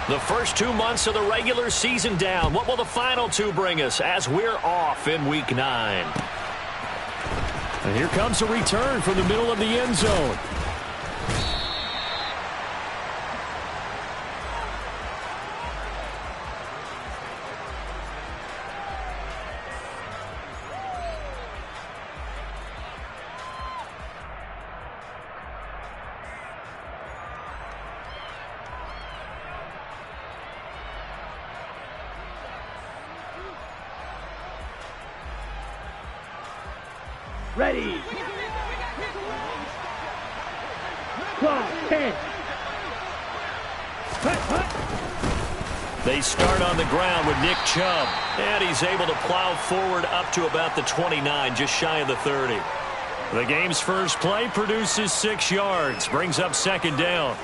The first 2 months of the regular season down. What will the final 2 bring us as we're off in Week 9? And here comes a return from the middle of the end zone. Ready. Clock, 10. They start on the ground with Nick Chubb. And he's able to plow forward up to about the 29, just shy of the 30. The game's first play produces 6 yards, brings up second down.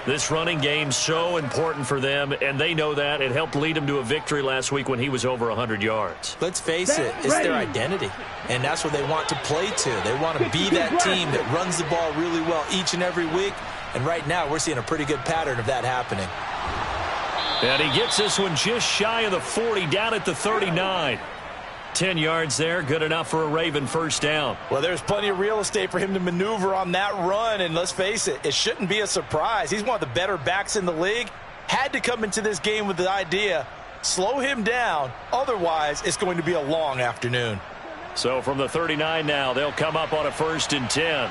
This running game's so important for them, and they know that. It helped lead them to a victory last week when he was over 100 yards. Let's face it, it's their identity, and that's what they want to play to. They want to be that team that runs the ball really well each and every week, and right now we're seeing a pretty good pattern of that happening. And he gets this one just shy of the 40, down at the 39. 10 yards there, good enough for a Raven first down. Well, there's plenty of real estate for him to maneuver on that run, and let's face it, it shouldn't be a surprise. He's one of the better backs in the league. Had to come into this game with the idea, slow him down, otherwise it's going to be a long afternoon. So from the 39 now, they'll come up on a 1st and 10.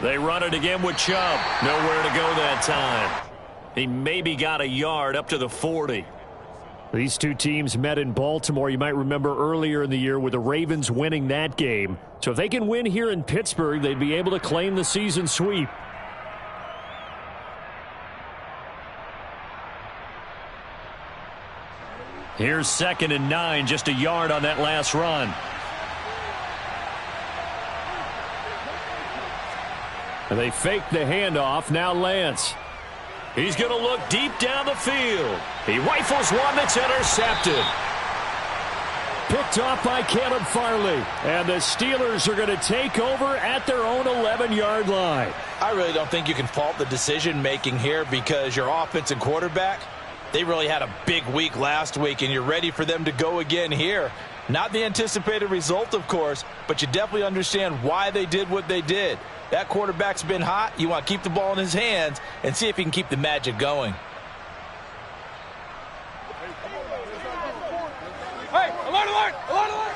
They run it again with Chubb. Nowhere to go that time. He maybe got a yard up to the 40. These two teams met in Baltimore, you might remember earlier in the year, with the Ravens winning that game. So if they can win here in Pittsburgh, they'd be able to claim the season sweep. Here's 2nd and 9, just a yard on that last run. And they fake the handoff. Now Lance. He's going to look deep down the field. He rifles one that's intercepted. Picked off by Caleb Farley. And the Steelers are going to take over at their own 11-yard line. I really don't think you can fault the decision-making here because your offense and quarterback, they really had a big week last week, and you're ready for them to go again here. Not the anticipated result, of course, but you definitely understand why they did what they did. That quarterback's been hot. You want to keep the ball in his hands and see if he can keep the magic going. Hey, alert, alert, alert, alert.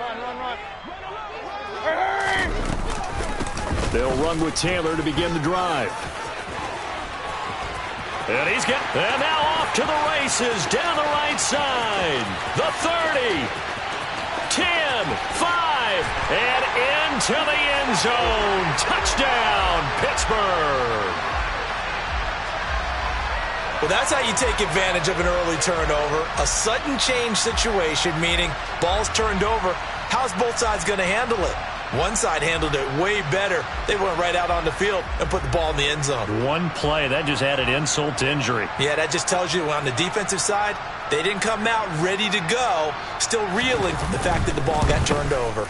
Run. Hey. They'll run with Taylor to begin the drive. And now off to the races down the right side. The 30, 10, 5, and into the end zone. Touchdown, Pittsburgh. Well, that's how you take advantage of an early turnover. A sudden change situation, meaning ball's turned over. How's both sides going to handle it? One side handled it way better. They went right out on the field and put the ball in the end zone. One play, that just added insult to injury. Yeah, that just tells you on the defensive side, they didn't come out ready to go, still reeling from the fact that the ball got turned over.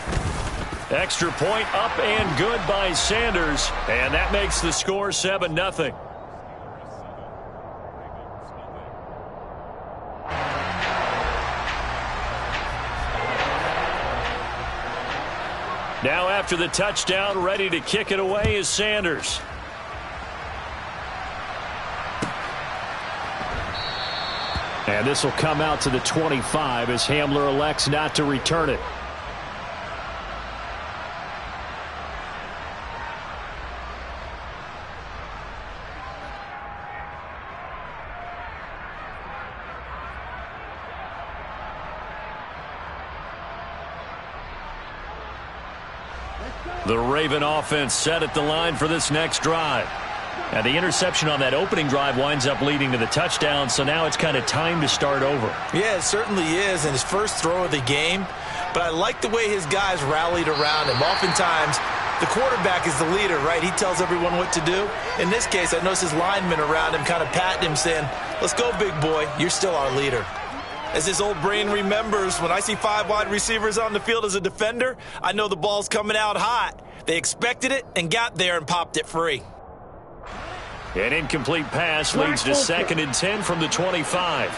Extra point up and good by Sanders, and that makes the score 7-0. Now after the touchdown, ready to kick it away is Sanders. And this will come out to the 25 as Hamler elects not to return it. The Raven offense set at the line for this next drive. And the interception on that opening drive winds up leading to the touchdown, so now it's kind of time to start over. Yeah, it certainly is, and his first throw of the game. But I like the way his guys rallied around him. Oftentimes, the quarterback is the leader, right? He tells everyone what to do. In this case, I noticed his linemen around him kind of patting him, saying, "Let's go, big boy. You're still our leader." As his old brain remembers, when I see 5 wide receivers on the field as a defender, I know the ball's coming out hot. They expected it and got there and popped it free. An incomplete pass leads to 2nd and 10 from the 25.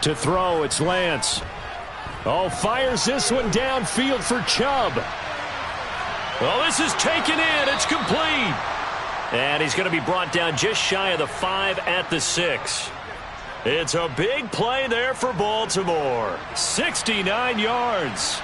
To throw, it's Lance. Oh, fires this one downfield for Chubb. Well, this is taken in. It's complete. And he's going to be brought down just shy of the 5 at the 6. It's a big play there for Baltimore. 69 yards.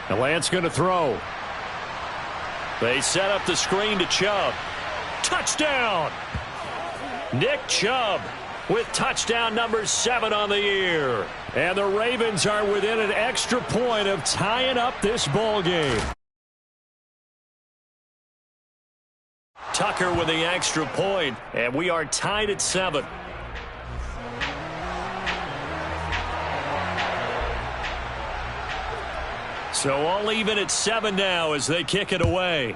And Lance going to throw. They set up the screen to Chubb. Touchdown! Nick Chubb with touchdown number 7 on the year. And the Ravens are within an extra point of tying up this ball game. Tucker with the extra point, and we are tied at 7. So all even at 7 now as they kick it away.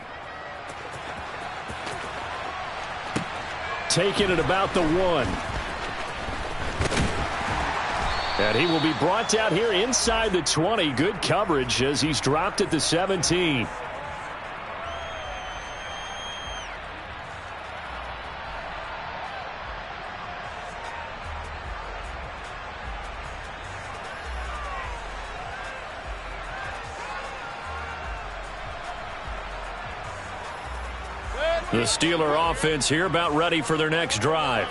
Taking it about the 1. And he will be brought down here inside the 20. Good coverage as he's dropped at the 17. The Steeler offense here about ready for their next drive.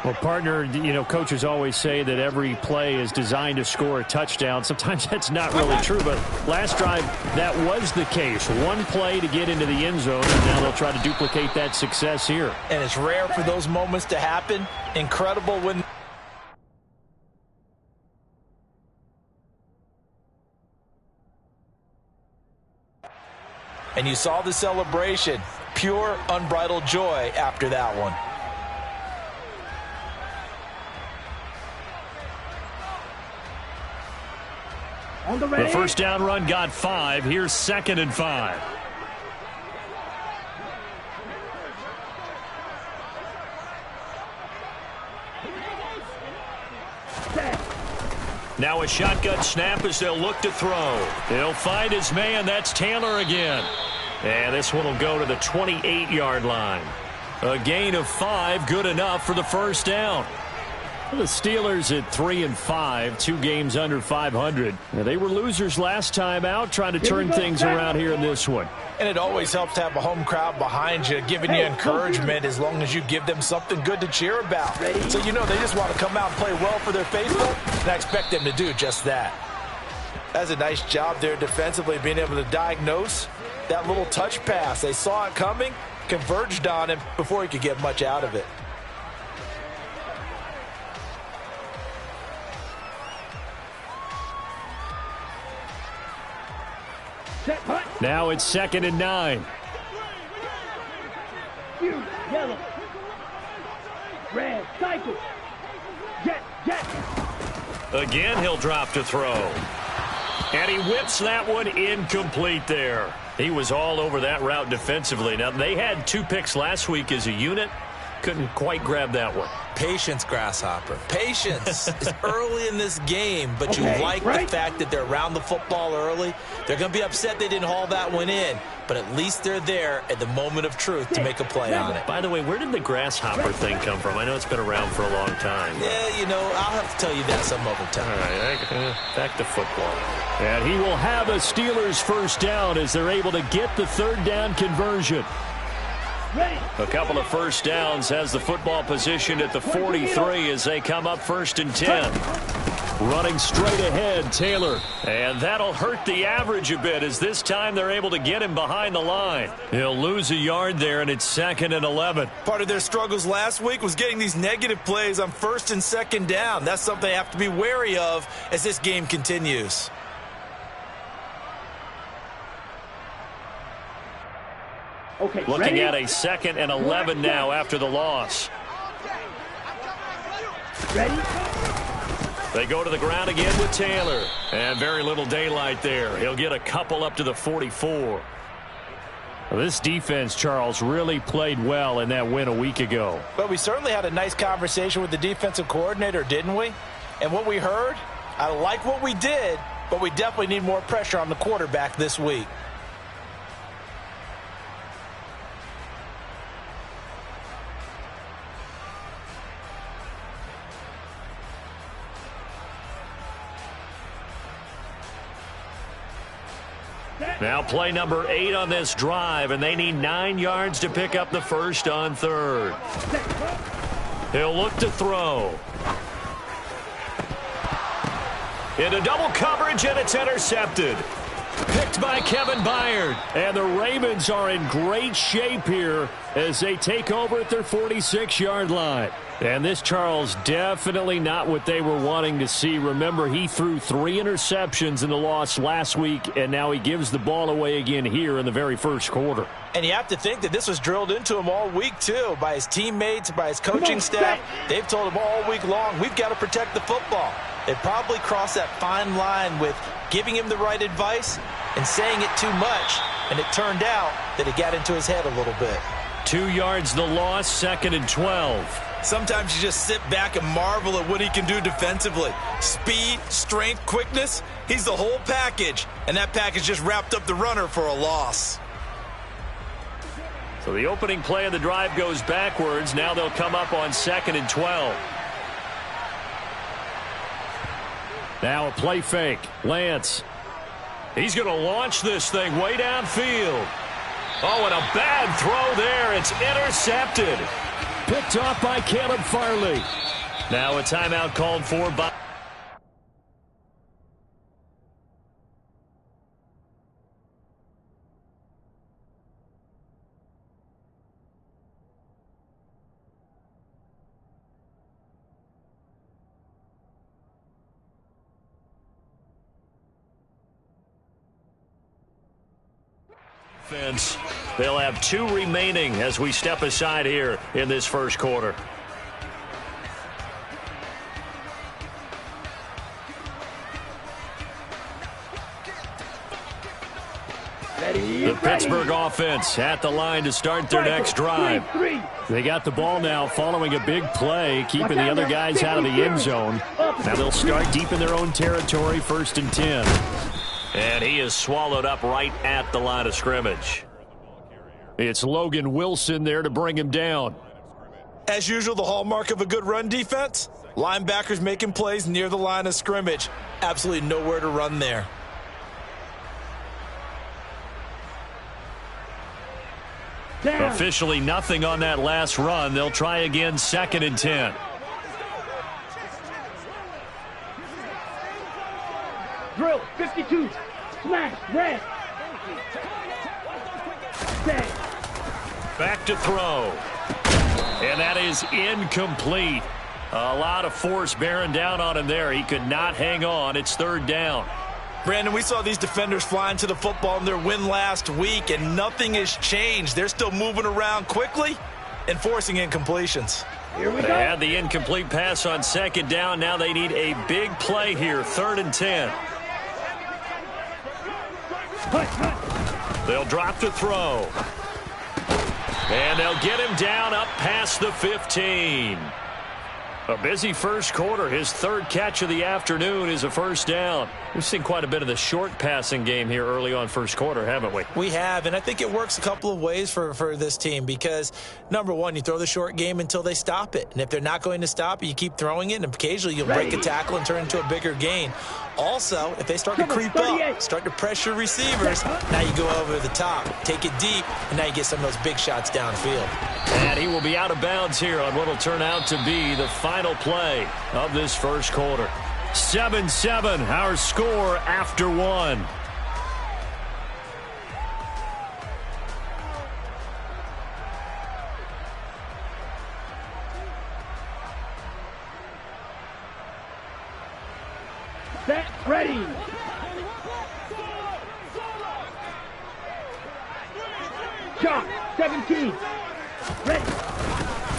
Well, partner, you know, coaches always say that every play is designed to score a touchdown. Sometimes that's not really true, but last drive, that was the case. One play to get into the end zone, and now they'll try to duplicate that success here. And it's rare for those moments to happen. Incredible when... And you saw the celebration. Pure, unbridled joy after that one. The first down run got 5. Here's 2nd and 5. Now a shotgun snap as they'll look to throw. He'll find his man. That's Taylor again. And this one will go to the 28-yard line. A gain of 5, good enough for the first down. The Steelers at 3-5, 2 games under 500. Now, they were losers last time out, trying to turn things around here in this one. And it always helps to have a home crowd behind you, giving you encouragement as long as you give them something good to cheer about. So you know they just want to come out and play well for their faithful, and I expect them to do just that. That's a nice job there defensively, being able to diagnose that little touch pass. They saw it coming, converged on him before he could get much out of it. Now it's 2nd and 9. Yellow. Red. Cycle. Jet. Again, he'll drop to throw. And he whips that one incomplete there. He was all over that route defensively. Now, they had 2 picks last week as a unit. Couldn't quite grab that one. Patience, Grasshopper. Patience is early in this game, but you like the fact that they're around the football early. They're going to be upset they didn't haul that one in, but at least they're there at the moment of truth to make a play on it. By the way, where did the grasshopper thing come from? I know it's been around for a long time. Yeah, you know, I'll have to tell you that some other time. All right, back to football. And he will have a Steelers first down as they're able to get the 3rd down conversion. A couple of first downs has the football position at the 43 as they come up 1st and 10. Running straight ahead, Taylor. And that'll hurt the average a bit as this time they're able to get him behind the line. He'll lose a yard there, and it's 2nd and 11. Part of their struggles last week was getting these negative plays on 1st and 2nd down. That's something they have to be wary of as this game continues. Okay, looking at a 2nd and 11 now after the loss. Ready? They go to the ground again with Taylor. And very little daylight there. He'll get a couple up to the 44. Well, this defense, Charles, really played well in that win a week ago. But we certainly had a nice conversation with the defensive coordinator, didn't we? And what we heard, I like what we did, but we definitely need more pressure on the quarterback this week. Now play number 8 on this drive, and they need 9 yards to pick up the first on third. He'll look to throw. Into double coverage, and it's intercepted. Picked by Kevin Byard. And the Ravens are in great shape here as they take over at their 46-yard line. And this, Charles, definitely not what they were wanting to see. Remember, he threw 3 interceptions in the loss last week, and now he gives the ball away again here in the very first quarter. And you have to think that this was drilled into him all week, too, by his teammates, by his coaching staff. They've told him all week long, we've got to protect the football. They probably crossed that fine line with giving him the right advice and saying it too much. And it turned out that it got into his head a little bit. 2 yards the loss, 2nd and 12. Sometimes you just sit back and marvel at what he can do defensively. Speed, strength, quickness, he's the whole package. And that package just wrapped up the runner for a loss. So the opening play of the drive goes backwards. Now they'll come up on 2nd and 12. Now a play fake. Lance. He's going to launch this thing way downfield. Oh, and a bad throw there. It's intercepted. Picked off by Caleb Farley. Now a timeout called for by... They'll have 2 remaining as we step aside here in this first quarter. The Pittsburgh offense at the line to start their next drive. They got the ball now following a big play, keeping the other guys out of the end zone. Now they'll start deep in their own territory, 1st and 10. And he is swallowed up right at the line of scrimmage. It's Logan Wilson there to bring him down. As usual, the hallmark of a good run defense, linebackers making plays near the line of scrimmage. Absolutely nowhere to run there. Officially nothing on that last run. They'll try again, 2nd and 10. Drill, 52. Smash, red. Set. Back to throw. And that is incomplete. A lot of force bearing down on him there. He could not hang on. It's 3rd down. Brandon, we saw these defenders flying to the football in their win last week, and nothing has changed. They're still moving around quickly and forcing incompletions. Here we They go. had the incomplete pass on 2nd down. Now they need a big play here, 3rd and 10. They'll drop to throw. And they'll get him down up past the 15. A busy first quarter. His 3rd catch of the afternoon is a 1st down. We've seen quite a bit of the short passing game here early on first quarter, haven't we? We have, and I think it works a couple of ways for this team because, number one, you throw the short game until they stop it. And if they're not going to stop it, you keep throwing it, and occasionally you'll break a tackle and turn into a bigger gain. Also, if they start to creep up, start to pressure receivers, now you go over the top, take it deep, and now you get some of those big shots downfield. And he will be out of bounds here on what will turn out to be the final play of this first quarter. 7-7, our score after 1. Set, ready. Shot, 17. Ready.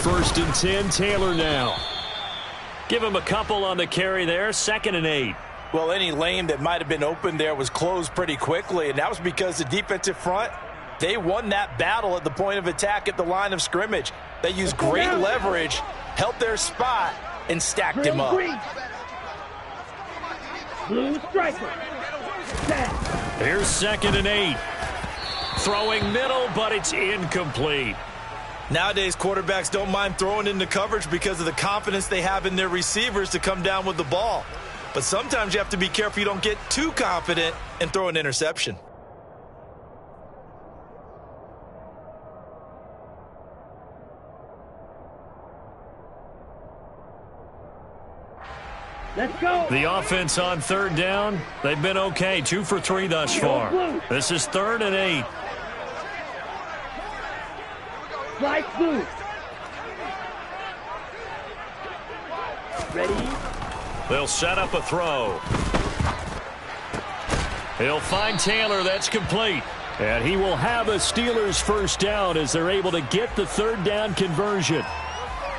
1st and 10, Taylor now. Give him a couple on the carry there, 2nd and 8. Well, any lane that might have been open there was closed pretty quickly, and that was because the defensive front, they won that battle at the point of attack at the line of scrimmage. They used great leverage, held their spot, and stacked him up. Blue striker. Here's 2nd and 8. Throwing middle, but it's incomplete. Nowadays, quarterbacks don't mind throwing into coverage because of the confidence they have in their receivers to come down with the ball. But sometimes you have to be careful you don't get too confident and throw an interception. Let's go. The offense on 3rd down, they've been okay. 2 for 3 thus far. This is 3rd and 8. Slice blue. Ready? They'll set up a throw. He'll find Taylor. That's complete. And he will have a Steelers first down as they're able to get the 3rd down conversion.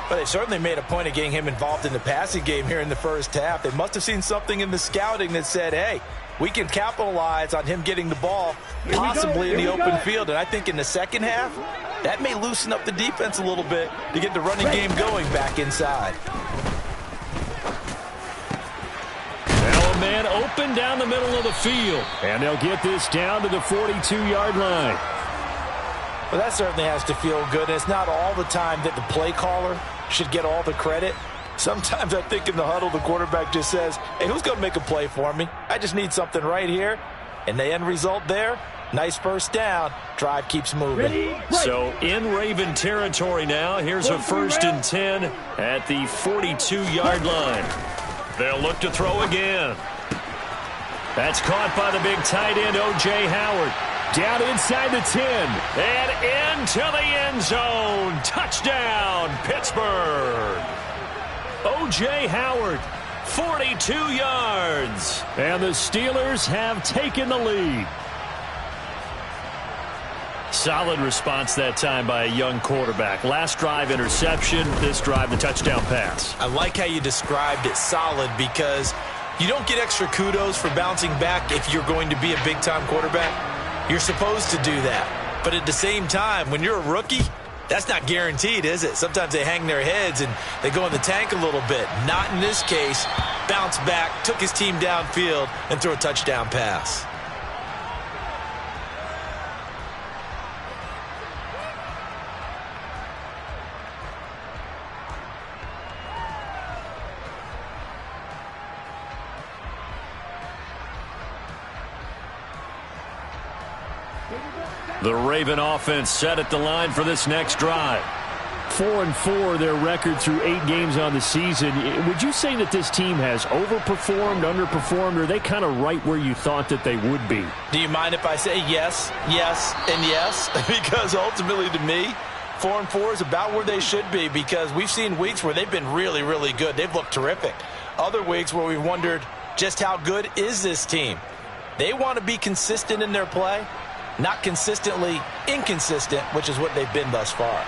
But they certainly made a point of getting him involved in the passing game here in the first half. They must have seen something in the scouting that said, hey, we can capitalize on him getting the ball, possibly in the open field. And I think in the second half, that may loosen up the defense a little bit to get the running game going back inside. Now a man open down the middle of the field. And they'll get this down to the 42-yard line. Well, that certainly has to feel good. And it's not all the time that the play caller should get all the credit. Sometimes I think in the huddle, the quarterback just says, hey, who's going to make a play for me? I just need something right here. And the end result there, nice first down. Drive keeps moving. So in Raven territory now. Here's a 1st and 10 at the 42-yard line. They'll look to throw again. That's caught by the big tight end, O.J. Howard. Down inside the 10. And into the end zone. Touchdown, Pittsburgh. O.J. Howard, 42 yards. And the Steelers have taken the lead. Solid response that time by a young quarterback. Last drive, interception. This drive, the touchdown pass. I like how you described it, solid, because you don't get extra kudos for bouncing back if you're going to be a big-time quarterback. You're supposed to do that. But at the same time, when you're a rookie, that's not guaranteed, is it? Sometimes they hang their heads and they go in the tank a little bit. Not in this case. Bounce back, took his team downfield, and threw a touchdown pass. The Raven offense set at the line for this next drive. 4-4 their record through 8 games on the season. Would you say that this team has overperformed, underperformed, or are they kind of right where you thought that they would be? Do you mind if I say yes, yes, and yes? Because ultimately to me, 4-4 is about where they should be, because we've seen weeks where they've been really, really good. They've looked terrific. Other weeks where we've wondered just how good is this team. They want to be consistent in their play. Not consistently inconsistent, which is what they've been thus far.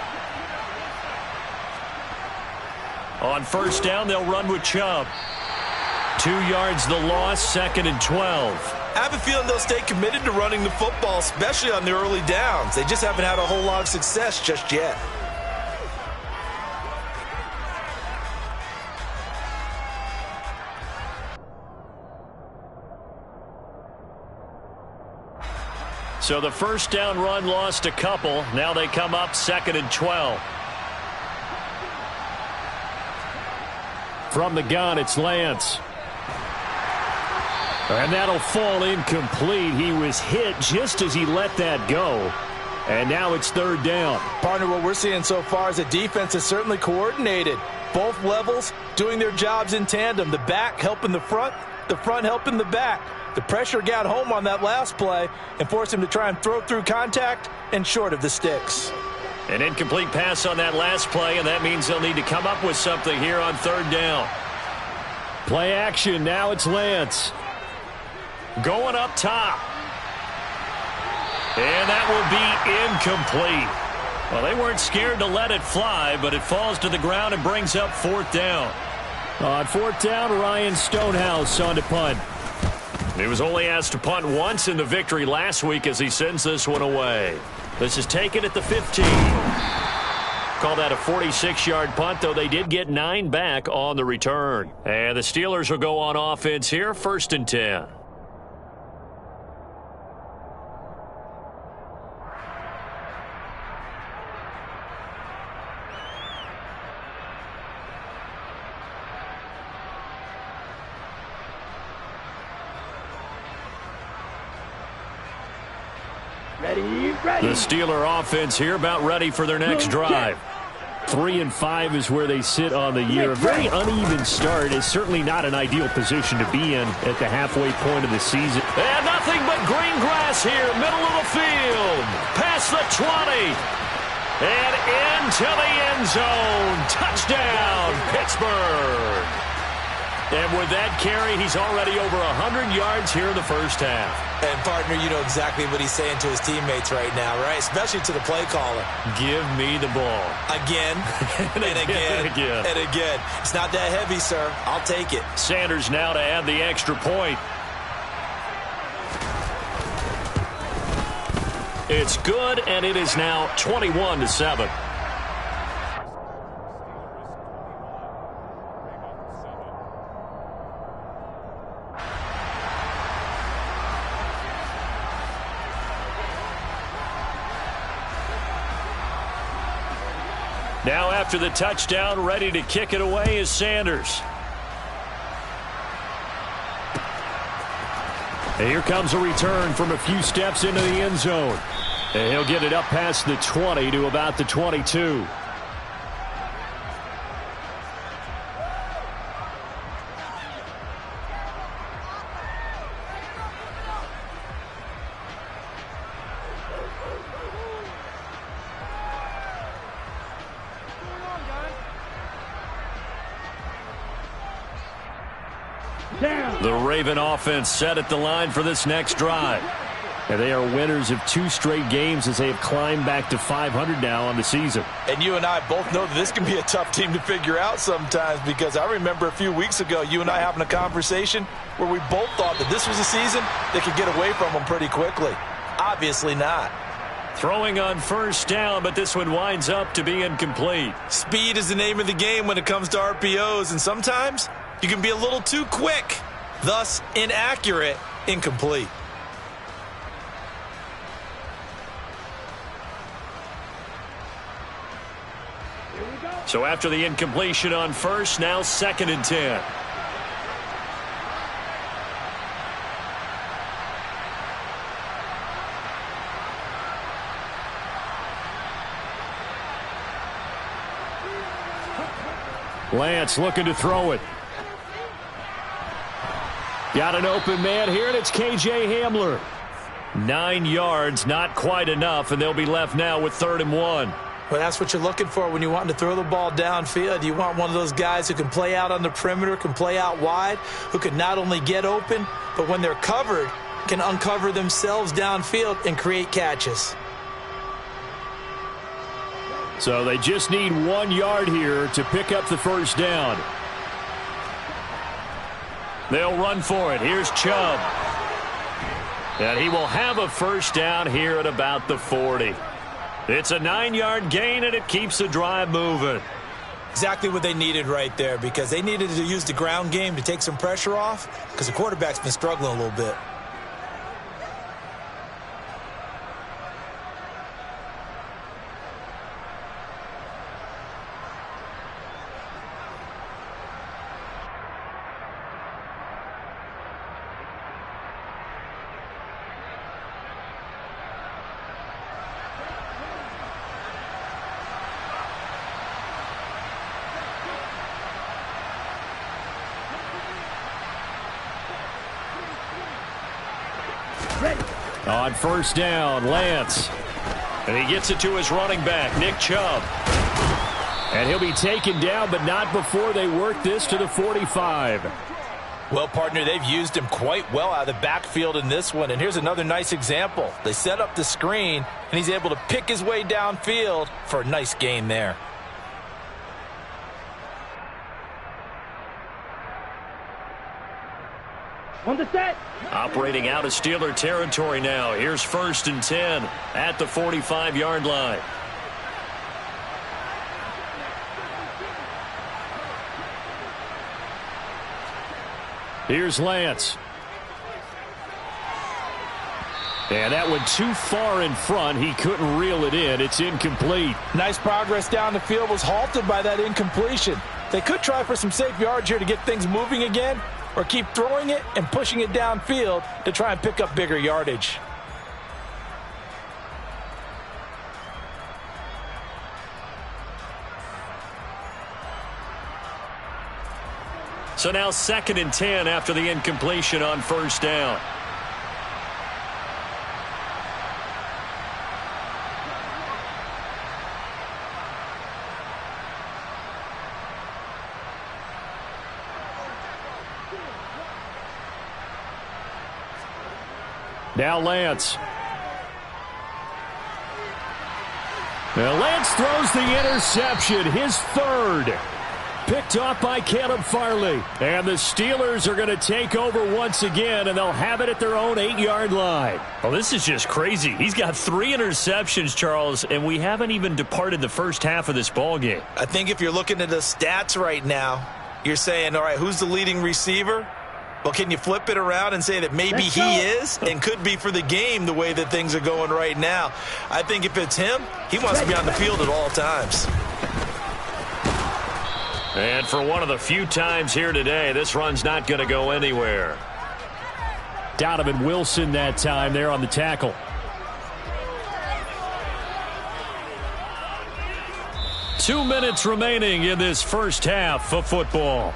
On first down, they'll run with Chubb. 2 yards the loss, 2nd and 12. I have a feeling they'll stay committed to running the football, especially on the early downs. They just haven't had a whole lot of success just yet. So the first down run lost a couple. Now they come up 2nd and 12. From the gun, it's Lance. And that'll fall incomplete. He was hit just as he let that go. And now it's 3rd down. Partner, what we're seeing so far is the defense is certainly coordinated. Both levels doing their jobs in tandem. The back helping the front helping the back. The pressure got home on that last play and forced him to try and throw through contact and short of the sticks. An incomplete pass on that last play, and that means they'll need to come up with something here on 3rd down. Play action. Now it's Lance. Going up top. And that will be incomplete. Well, they weren't scared to let it fly, but it falls to the ground and brings up 4th down. On fourth down, Ryan Stonehouse on to punt. He was only asked to punt once in the victory last week as he sends this one away. This is taken at the 15. Call that a 46-yard punt, though they did get 9 back on the return. And the Steelers will go on offense here, 1st and 10. Ready. The Steeler offense here about ready for their next drive. 3-5 is where they sit on the year. A very uneven start is certainly not an ideal position to be in at the halfway point of the season. And nothing but green grass here, middle of the field. Past the 20. And into the end zone. Touchdown, Pittsburgh. And with that carry, he's already over 100 yards here in the first half. And, partner, you know exactly what he's saying to his teammates right now, right? Especially to the play caller. Give me the ball. Again, and again, and again. It's not that heavy, sir. I'll take it. Sanders now to add the extra point. It's good, and it is now 21-7. Now after the touchdown, ready to kick it away is Sanders. And here comes a return from a few steps into the end zone. And he'll get it up past the 20 to about the 22. The Raven offense set at the line for this next drive. And they are winners of 2 straight games as they have climbed back to 500 now on the season. And you and I both know that this can be a tough team to figure out sometimes, because I remember a few weeks ago you and I having a conversation where we both thought that this was a season that could get away from them pretty quickly. Obviously not. Throwing on first down, but this one winds up to be incomplete. Speed is the name of the game when it comes to RPOs, and sometimes you can be a little too quick, thus inaccurate, incomplete. So after the incompletion on first, now 2nd and 10. Lance looking to throw it. Got an open man here, and it's K.J. Hamler. 9 yards, not quite enough, and they'll be left now with 3rd and 1. Well, that's what you're looking for when you want to throw the ball downfield. You want one of those guys who can play out on the perimeter, can play out wide, who can not only get open, but when they're covered, can uncover themselves downfield and create catches. So they just need 1 yard here to pick up the first down. They'll run for it. Here's Chubb. And he will have a first down here at about the 40. It's a 9-yard gain, and it keeps the drive moving. Exactly what they needed right there, because they needed to use the ground game to take some pressure off, because the quarterback's been struggling a little bit. On first down, Lance. And he gets it to his running back, Nick Chubb. And he'll be taken down, but not before they work this to the 45. Well, partner, they've used him quite well out of the backfield in this one. And here's another nice example. They set up the screen, and he's able to pick his way downfield for a nice gain there. On the set. Operating out of Steeler territory now. Here's 1st and 10 at the 45-yard line. Here's Lance. And that went too far in front. He couldn't reel it in. It's incomplete. Nice progress down the field was halted by that incompletion. They could try for some safe yards here to get things moving again, or keep throwing it and pushing it downfield to try and pick up bigger yardage. So now 2nd and 10 after the incompletion on 1st down. Now Lance. Now Lance throws the interception, his 3rd. Picked off by Caleb Farley. And the Steelers are going to take over once again, and they'll have it at their own 8-yard line. Well, this is just crazy. He's got 3 interceptions, Charles, and we haven't even departed the first half of this ball game. I think if you're looking at the stats right now, you're saying, all right, who's the leading receiver? Well, can you flip it around and say that maybe he is and could be for the game the way that things are going right now? I think if it's him, he wants to be on the field at all times. And for one of the few times here today, this run's not going to go anywhere. Donovan Wilson that time there on the tackle. Two minutes remaining in this first half of football.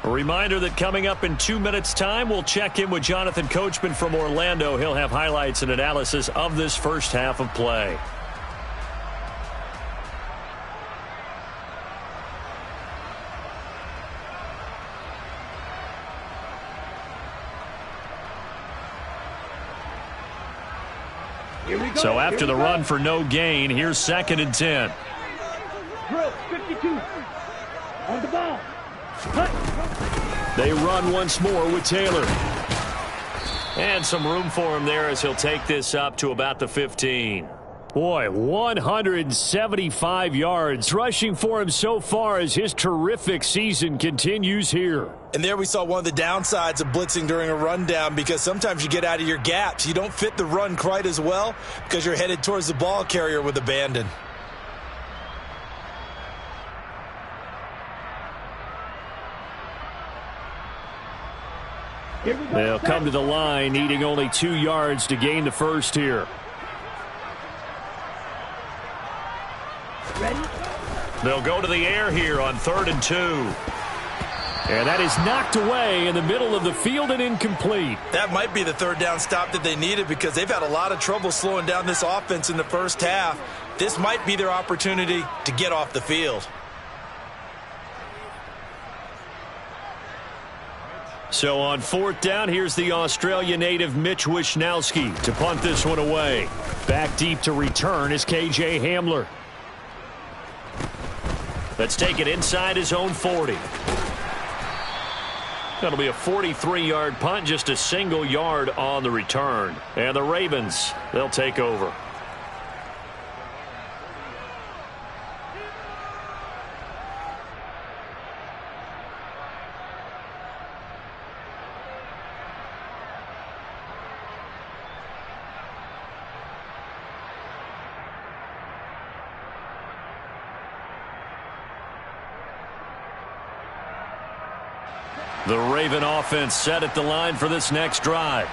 A reminder that coming up in 2 minutes' time, we'll check in with Jonathan Coachman from Orlando. He'll have highlights and analysis of this first half of play. So after the run for no gain, here's 2nd and 10. Drill 52. On the ball. They run once more with Taylor. And some room for him there as he'll take this up to about the 15. Boy, 175 yards rushing for him so far as his terrific season continues here. And there we saw one of the downsides of blitzing during a rundown, because sometimes you get out of your gaps. You don't fit the run quite as well because you're headed towards the ball carrier with abandon. They'll come to the line, needing only 2 yards to gain the first here. Ready? They'll go to the air here on 3rd and 2. And that is knocked away in the middle of the field and incomplete. That might be the 3rd down stop that they needed, because they've had a lot of trouble slowing down this offense in the first half. This might be their opportunity to get off the field. So on 4th down, here's the Australia native Mitch Wishnowski to punt this one away. Back deep to return is KJ Hamler. Let's take it inside his own 40. That'll be a 43-yard punt, just a single yard on the return. And the Ravens, they'll take over. The Raven offense set at the line for this next drive.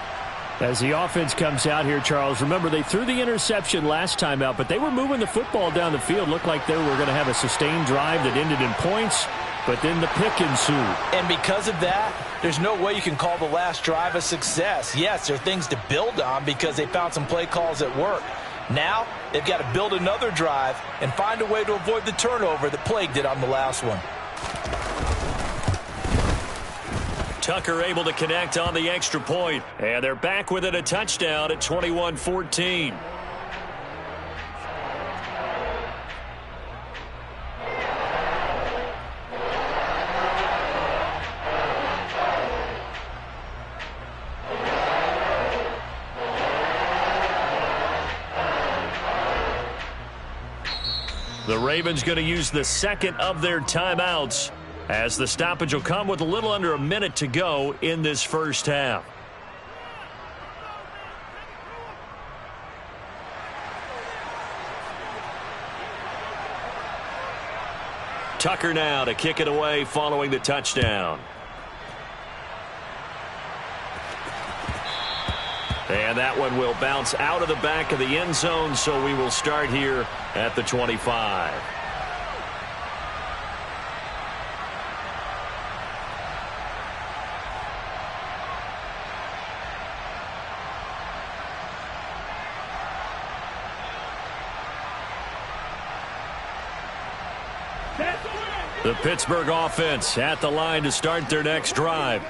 As the offense comes out here, Charles, remember they threw the interception last time out, but they were moving the football down the field. Looked like they were going to have a sustained drive that ended in points, but then the pick ensued. And because of that, there's no way you can call the last drive a success. Yes, there are things to build on because they found some play calls that work. Now, they've got to build another drive and find a way to avoid the turnover that plagued it on the last one. Tucker able to connect on the extra point. And they're back with it, a touchdown at 21-14. Ravens going to use the second of their timeouts as the stoppage will come with a little under a minute to go in this first half. Tucker now to kick it away following the touchdown. And that one will bounce out of the back of the end zone, so we will start here at the 25. The Pittsburgh offense at the line to start their next drive.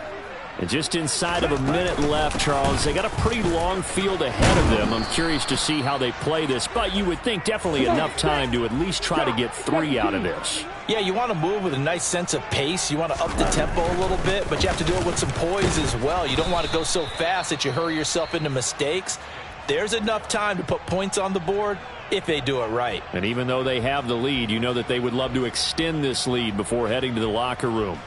And just inside of a minute left, Charles. They got a pretty long field ahead of them. I'm curious to see how they play this, but you would think definitely enough time to at least try to get 3 out of this. Yeah, you want to move with a nice sense of pace. You want to up the tempo a little bit, but you have to do it with some poise as well. You don't want to go so fast that you hurry yourself into mistakes. There's enough time to put points on the board if they do it right. And even though they have the lead, you know that they would love to extend this lead before heading to the locker room.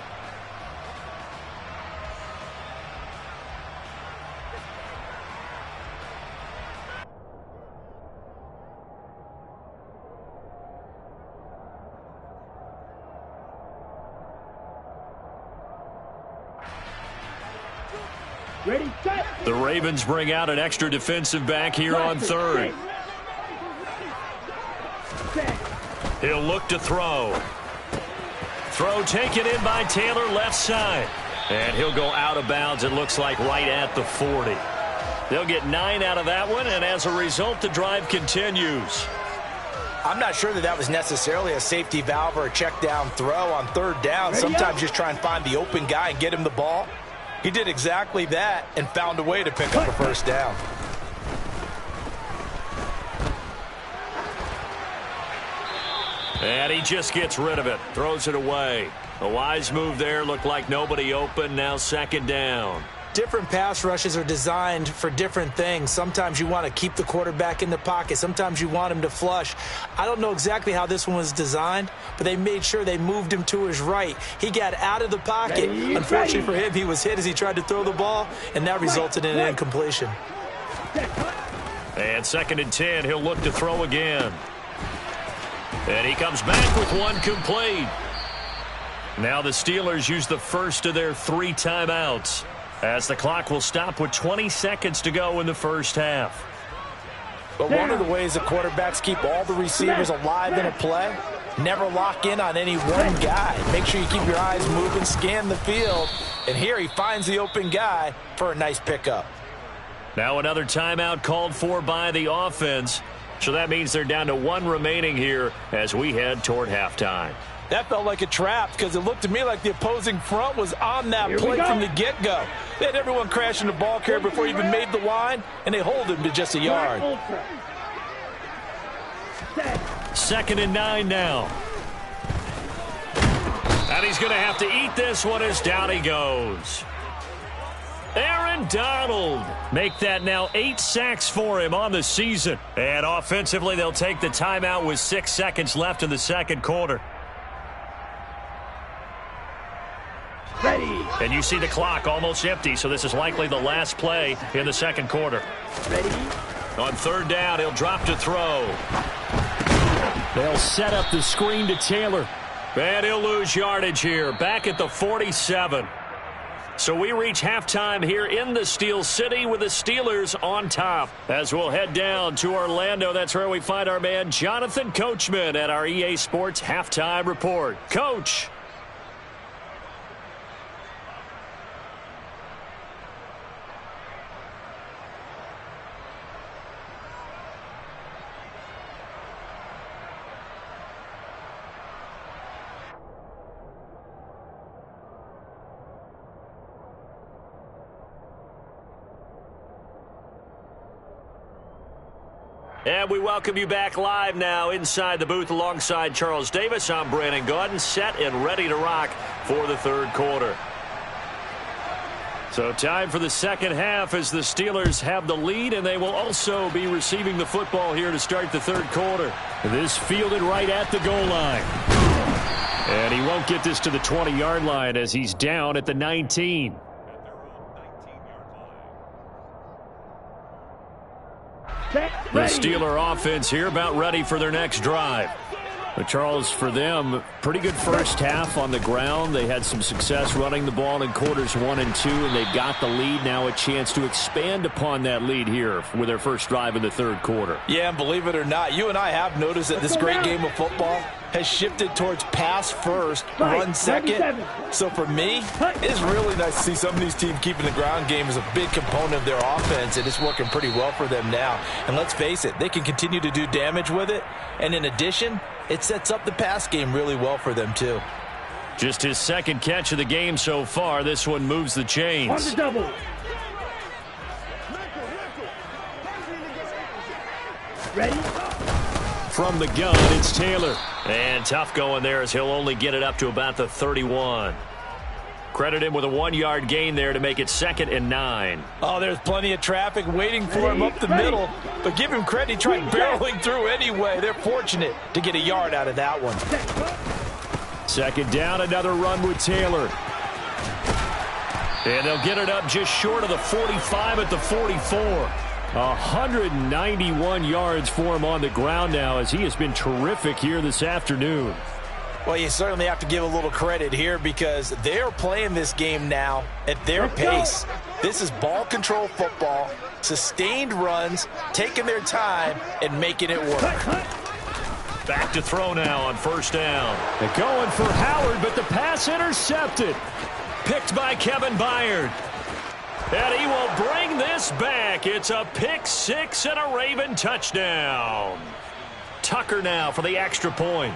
Ready, set. The Ravens bring out an extra defensive back here on third. He'll look to throw. Throw taken in by Taylor, left side. And he'll go out of bounds, it looks like, right at the 40. They'll get 9 out of that one, and as a result, the drive continues. I'm not sure that was necessarily a safety valve or a check down throw on third down. Sometimes just try and find the open guy and get him the ball. He did exactly that and found a way to pick up a first down. And he just gets rid of it, throws it away. A wise move there, looked like nobody open, now second down. Different pass rushes are designed for different things. Sometimes you want to keep the quarterback in the pocket. Sometimes you want him to flush. I don't know exactly how this one was designed, but they made sure they moved him to his right. He got out of the pocket. Unfortunately for him, he was hit as he tried to throw the ball, and that resulted in an incompletion. And 2nd and 10, he'll look to throw again. And he comes back with one complete. Now the Steelers use the first of their 3 timeouts, as the clock will stop with 20 seconds to go in the first half. But one of the ways that quarterbacks keep all the receivers alive in a play, never lock in on any one guy. Make sure you keep your eyes moving, scan the field, and here he finds the open guy for a nice pickup. Now another timeout called for by the offense, so that means they're down to 1 remaining here as we head toward halftime. That felt like a trap because it looked to me like the opposing front was on that play from the get-go. They had everyone crashing the ball carrier before he even made the line, and they hold him to just a yard. 2nd and 9 now. And he's going to have to eat this one as down he goes. Aaron Donald. Make that now 8 sacks for him on the season. And offensively, they'll take the timeout with 6 seconds left in the second quarter. Ready. And you see the clock almost empty, so this is likely the last play in the second quarter. Ready. On third down, he'll drop to throw. They'll set up the screen to Taylor. And he'll lose yardage here, back at the 47. So we reach halftime here in the Steel City with the Steelers on top. As we'll head down to Orlando, that's where we find our man Jonathan Coachman at our EA Sports Halftime Report. Coach. And we welcome you back live now inside the booth alongside Charles Davis. I'm Brandon Gaudin, set and ready to rock for the third quarter. So time for the second half as the Steelers have the lead, and they will also be receiving the football here to start the third quarter. This fielded right at the goal line. And he won't get this to the 20-yard line as he's down at the 19. The Steeler offense here about ready for their next drive. But Charles, for them, pretty good first half on the ground. They had some success running the ball in quarters 1 and 2, and they've got the lead. Now a chance to expand upon that lead here with their first drive in the third quarter. Yeah, and believe it or not, you and I have noticed that this great game of football has shifted towards pass first, run second. So for me, it's really nice to see some of these teams keeping the ground game as a big component of their offense, and it's working pretty well for them now. And let's face it, they can continue to do damage with it. And in addition, it sets up the pass game really well for them, too. Just his second catch of the game so far. This one moves the chains. On the double. Ready? From the gun, it's Taylor. And tough going there as he'll only get it up to about the 31. Credit him with a 1-yard gain there to make it 2nd and 9. Oh, there's plenty of traffic waiting for him up the middle. But give him credit, he tried barreling through anyway. They're fortunate to get a yard out of that one. 2nd down, another run with Taylor. And they'll get it up just short of the 45 at the 44. 191 yards for him on the ground now as he has been terrific here this afternoon. Well, you certainly have to give a little credit here because they're playing this game now at their pace. This is ball control football, sustained runs, taking their time, and making it work. Back to throw now on 1st down. They're going for Howard, but the pass intercepted. Picked by Kevin Byard. And he will bring this back. It's a pick 6 and a Raven touchdown. Tucker now for the extra point.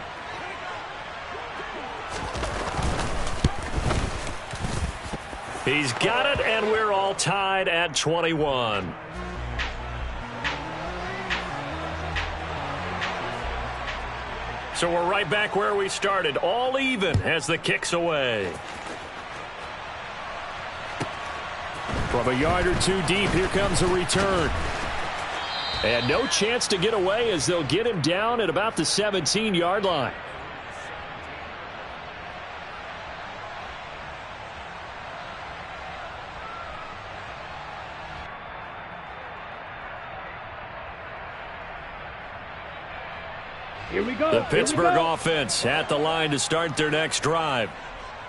He's got it, and we're all tied at 21. So we're right back where we started, all even as the kick's away. From a yard or two deep, here comes a return. And no chance to get away as they'll get him down at about the 17-yard line. Here we go. The Pittsburgh offense at the line to start their next drive.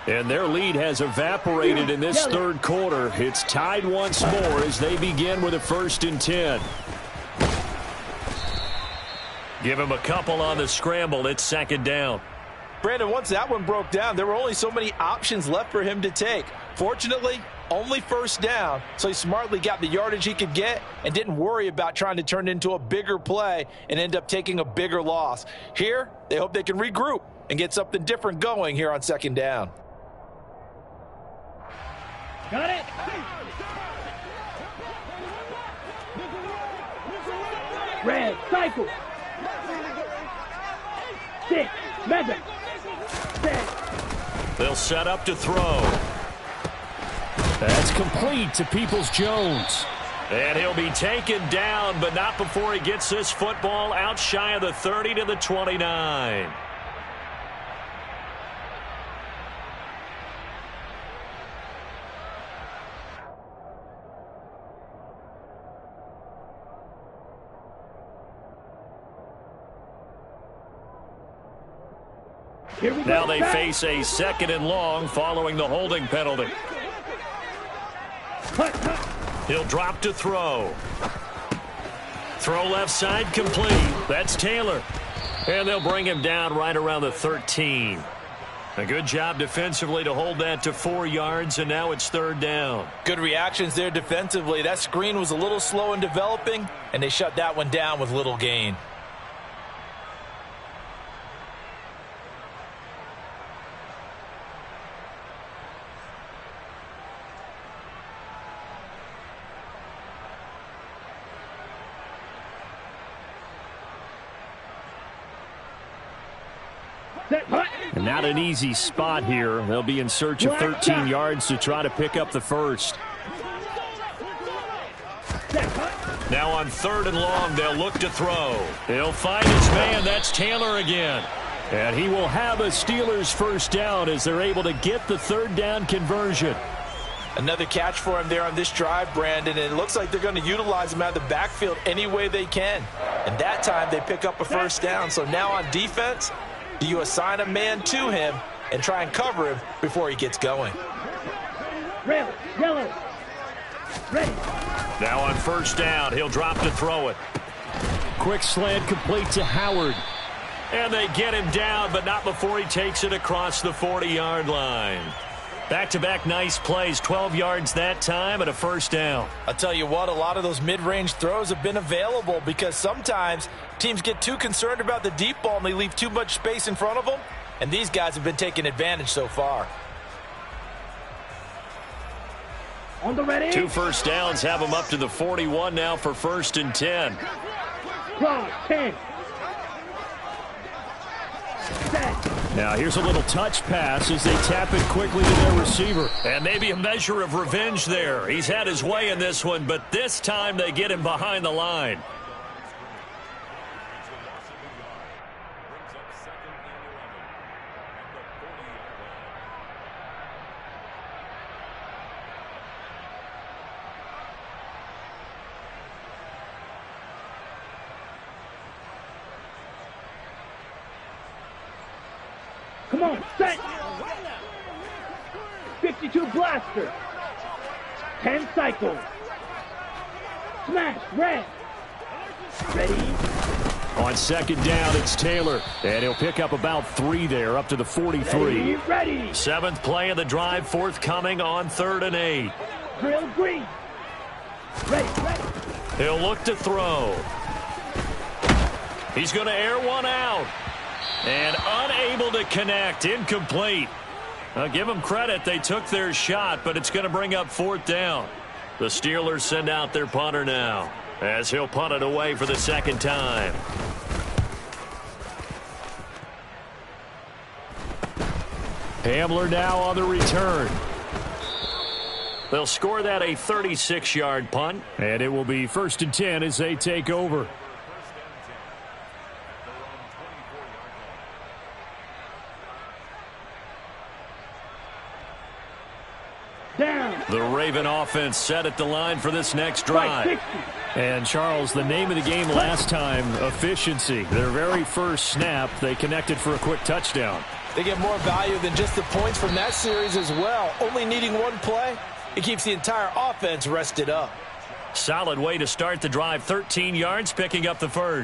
And their lead has evaporated in this third quarter. It's tied once more as they begin with a 1st and 10. Give him a couple on the scramble. It's 2nd down. Brandon, once that one broke down, there were only so many options left for him to take. Fortunately, only 1st down, so he smartly got the yardage he could get and didn't worry about trying to turn it into a bigger play and end up taking a bigger loss. Here, they hope they can regroup and get something different going here on 2nd down. Got it. Red, cycle. 6, mega. 7. They'll set up to throw. That's complete to Peoples-Jones. And he'll be taken down, but not before he gets this football out shy of the 30 to the 29. Now they face a 2nd and long following the holding penalty. He'll drop to throw. Throw left side complete. That's Taylor. And they'll bring him down right around the 13. A good job defensively to hold that to 4 yards, and now it's 3rd down. Good reactions there defensively. That screen was a little slow in developing, and they shut that one down with little gain. And not an easy spot here. They'll be in search of 13 yards to try to pick up the 1st. Now on 3rd and long, they'll look to throw. He'll find his man. That's Taylor again. And he will have a Steelers first down as they're able to get the 3rd down conversion. Another catch for him there on this drive, Brandon, and it looks like they're going to utilize him out of the backfield any way they can. And that time they pick up a first down. So now on defense, do you assign a man to him and try and cover him before he gets going? Red, yellow, ready. Now on 1st down, he'll drop to throw it. Quick slant complete to Howard. And they get him down, but not before he takes it across the 40-yard line. Back-to-back nice plays, 12 yards that time and a first down. I'll tell you what, a lot of those mid-range throws have been available because sometimes teams get too concerned about the deep ball and they leave too much space in front of them, and these guys have been taking advantage so far. On the ready. 2 first downs have him up to the 41 now for 1st and 10. Cross, 10. Set. Now here's a little touch pass as they tap it quickly to their receiver. And maybe a measure of revenge there. He's had his way in this one, but this time they get him behind the line. Come on, set. 52 blaster. 10 cycles. Smash, red. Ready. On 2nd down, it's Taylor. And he'll pick up about 3 there, up to the 43. Ready. 7th play of the drive forthcoming on 3rd and 8. Drill green. Ready. He'll look to throw. He's going to air one out. And unable to connect. Incomplete. I'll give them credit. They took their shot, but it's going to bring up 4th down. The Steelers send out their punter now as he'll punt it away for the 2nd time. Hamler now on the return. They'll score that a 36-yard punt. And it will be 1st and 10 as they take over. Down. The Raven offense set at the line for this next drive. And, Charles, the name of the game last time, efficiency. Their very first snap, they connected for a quick touchdown. They get more value than just the points from that series as well. Only needing one play, it keeps the entire offense rested up. Solid way to start the drive. 13 yards, picking up the first.